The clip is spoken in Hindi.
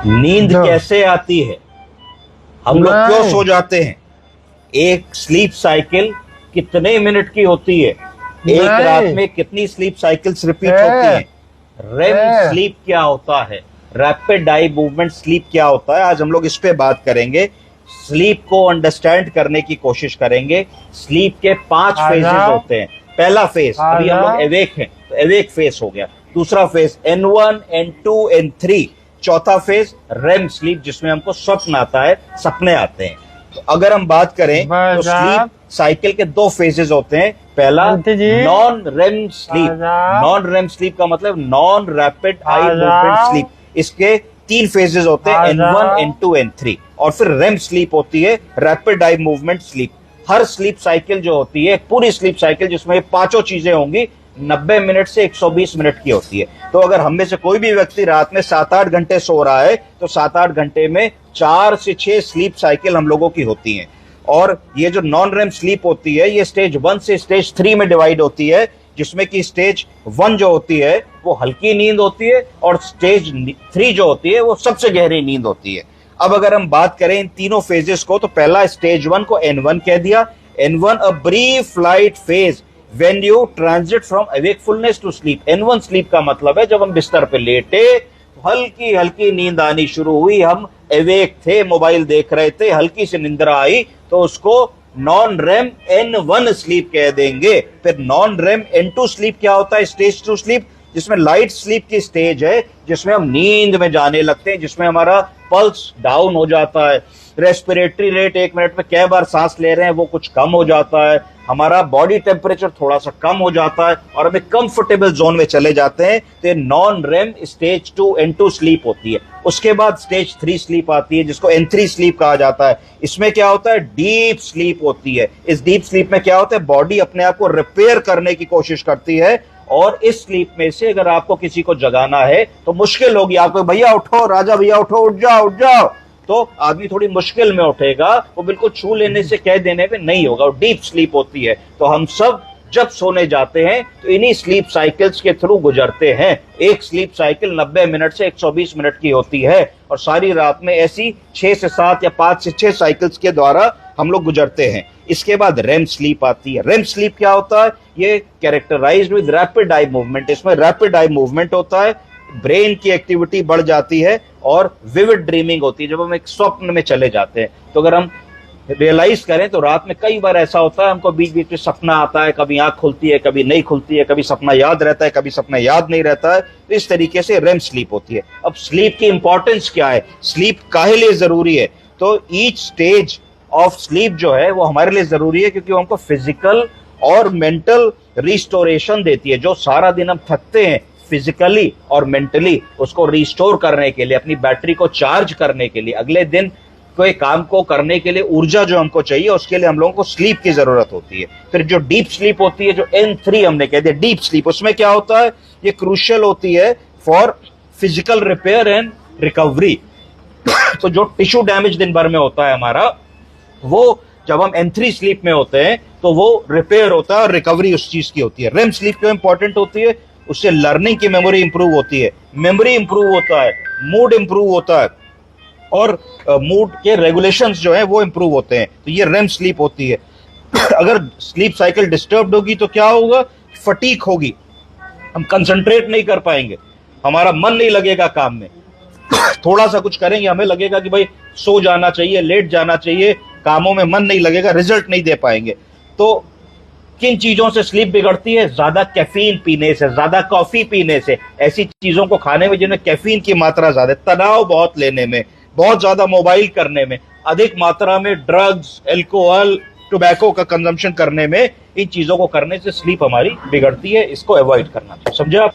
नींद कैसे आती है, हम लोग क्यों सो जाते हैं, एक स्लीप साइकिल कितने मिनट की होती है, एक रात में कितनी स्लीप साइकिल्स रिपीट होती हैं, रेम स्लीप क्या होता है, रैपिड आई मूवमेंट स्लीप क्या होता है, आज हम लोग इस पे बात करेंगे। स्लीप को अंडरस्टैंड करने की कोशिश करेंगे। स्लीप के 5 फेजेस होते हैं। पहला फेज, अभी हम लोग एवेक हैं तो एवेक फेज हो गया। दूसरा फेज N1, N2, N3। चौथा फेज रेम स्लीप, जिसमें हमको स्वप्न आता है, सपने आते हैं। तो अगर हम बात करें तो स्लीप साइकिल के 2 फेजेस होते हैं। पहला non REM sleep. Non REM sleep का मतलब non rapid eye movement sleep. इसके 3 फेजेस होते हैं, N1, N2, N3। और फिर रेम स्लीप होती है, रैपिड आई मूवमेंट स्लीप। हर स्लीप साइकिल जो होती है, पूरी स्लीप साइकिल जिसमें 5 चीजें होंगी, 90 मिनट से 120 मिनट की होती है। तो अगर हम में से कोई भी व्यक्ति रात में 7-8 घंटे सो रहा है तो 7-8 घंटे में 4 से 6 स्लीप साइकिल हम लोगों की होती हैं। और ये जो नॉन रेम स्लीप होती है, ये स्टेज 1 से स्टेज 3 में डिवाइड होती है, जिसमें कि स्टेज 1 जो होती है वो हल्की नींद होती है और स्टेज 3 जो होती है वो सबसे गहरी नींद होती है। अब अगर हम बात करें इन तीनों फेजेस को, तो पहला स्टेज 1 को N1 कह दिया। N1 a brief light phase when you transit from awakefulness to sleep. N1 sleep का मतलब है जब हम बिस्तर पे लेटे, हल्की हल्की नींद आनी शुरू हुई, हम अवेक थे, मोबाइल देख रहे थे, हल्की सी निंद्रा आई, तो उसको नॉन रेम N1 स्लीप कह देंगे। फिर नॉन रेम N2 स्लीप क्या होता है, स्टेज 2 स्लीप, जिसमें लाइट स्लीप की स्टेज है, जिसमें हम नींद में जाने लगते हैं, जिसमें हमारा पल्स डाउन हो जाता है, रेस्पिरेटरी रेट 1 मिनट में कै बार सांस ले रहे हैं वो कुछ कम हो जाता है, हमारा बॉडी टेम्परेचर थोड़ा सा कम हो जाता है और हमें कंफर्टेबल जोन में चले जाते हैं। तो ये non RAM stage 2 N2 sleep होती है। उसके बाद स्टेज 3 स्लीप आती है, जिसको N3 स्लीप कहा जाता है। इसमें क्या होता है, डीप स्लीप होती है। इस डीप स्लीप में क्या होता है, बॉडी अपने आप को रिपेयर करने की कोशिश करती है। और इस स्लीप में से अगर आपको किसी को जगाना है तो मुश्किल होगी, आपको भैया उठो, राजा भैया उठो, उठ जाओ उठ जाओ, तो आदमी थोड़ी मुश्किल में उठेगा, वो बिल्कुल छू लेने से कह देने पे नहीं होगा, वो डीप स्लीप होती है। तो हम सब जब सोने जाते हैं तो इन्हीं स्लीप साइकिल्स के थ्रू गुजरते हैं। एक स्लीप साइकिल 90 मिनट से 120 मिनट की होती है और सारी रात में ऐसी 6 से 7 या 5 से 6 साइकिल्स के द्वारा हम लोग गुजरते हैं। इसके बाद रेम स्लीप आती है। रेम स्लीप क्या होता है, ये characterised with rapid eye movement. इसमें रैपिड आई मूवमेंट होता है, ब्रेन की एक्टिविटी बढ़ जाती है और विविड ड्रीमिंग होती है, जब हम एक स्वप्न में चले जाते हैं। तो अगर हम रियलाइज करें तो रात में कई बार ऐसा होता है, हमको बीच बीच में सपना आता है, कभी आंख खुलती है, कभी नहीं खुलती है, कभी सपना याद रहता है, कभी सपना याद नहीं रहता है। तो इस तरीके से रेम स्लीप होती है। अब स्लीप की इंपॉर्टेंस क्या है, स्लीप काहे लिए जरूरी है, तो ईच स्टेज ऑफ स्लीप जो है वो हमारे लिए जरूरी है, क्योंकि वो हमको फिजिकल और मेंटल रिस्टोरेशन देती है। जो सारा दिन हम थकते हैं फिजिकली और मेंटली, उसको रिस्टोर करने के लिए, अपनी बैटरी को चार्ज करने के लिए, अगले दिन कोई काम को करने के लिए ऊर्जा जो हमको चाहिए, उसके लिए हम लोगों को स्लीप की जरूरत होती है। फिर जो डीप स्लीप होती है, जो N3 हमने कह दिया डीप स्लीप, उसमें क्या होता है, ये क्रूशियल होती है for physical repair and recovery. तो जो टिश्यू डैमेज दिन भर में होता है हमारा, वो जब हम N3 स्लीप में होते हैं तो वो रिपेयर होता है और रिकवरी उस चीज की होती है। रेम स्लीप क्यों इंपॉर्टेंट होती है, उससे लर्निंग की मेमोरी इंप्रूव होती है, मेमोरी इंप्रूव होता है, मूड इंप्रूव होता है और मूड के रेगुलेशंस जो है वो इंप्रूव होते हैं। तो ये रेम स्लीप होती है। अगर स्लीप साइकिल डिस्टर्ब होगी तो क्या होगा, फटीक होगी, हम कंसंट्रेट नहीं कर पाएंगे, हमारा मन नहीं लगेगा काम में, थोड़ा सा कुछ करेंगे हमें लगेगा कि भाई सो जाना चाहिए, लेट जाना चाहिए, कामों में मन नहीं लगेगा, रिजल्ट नहीं दे पाएंगे। तो किन चीजों से स्लीप बिगड़ती है, ज्यादा कैफीन पीने से, ज्यादा कॉफी पीने से, ऐसी चीजों को खाने में जिनमें कैफीन की मात्रा ज्यादा, तनाव बहुत लेने में, बहुत ज्यादा मोबाइल करने में, अधिक मात्रा में ड्रग्स, एल्कोहल, टोबैको का कंजम्पशन करने में, इन चीजों को करने से स्लीप हमारी बिगड़ती है। इसको अवॉइड करना चाहिए, समझे आप।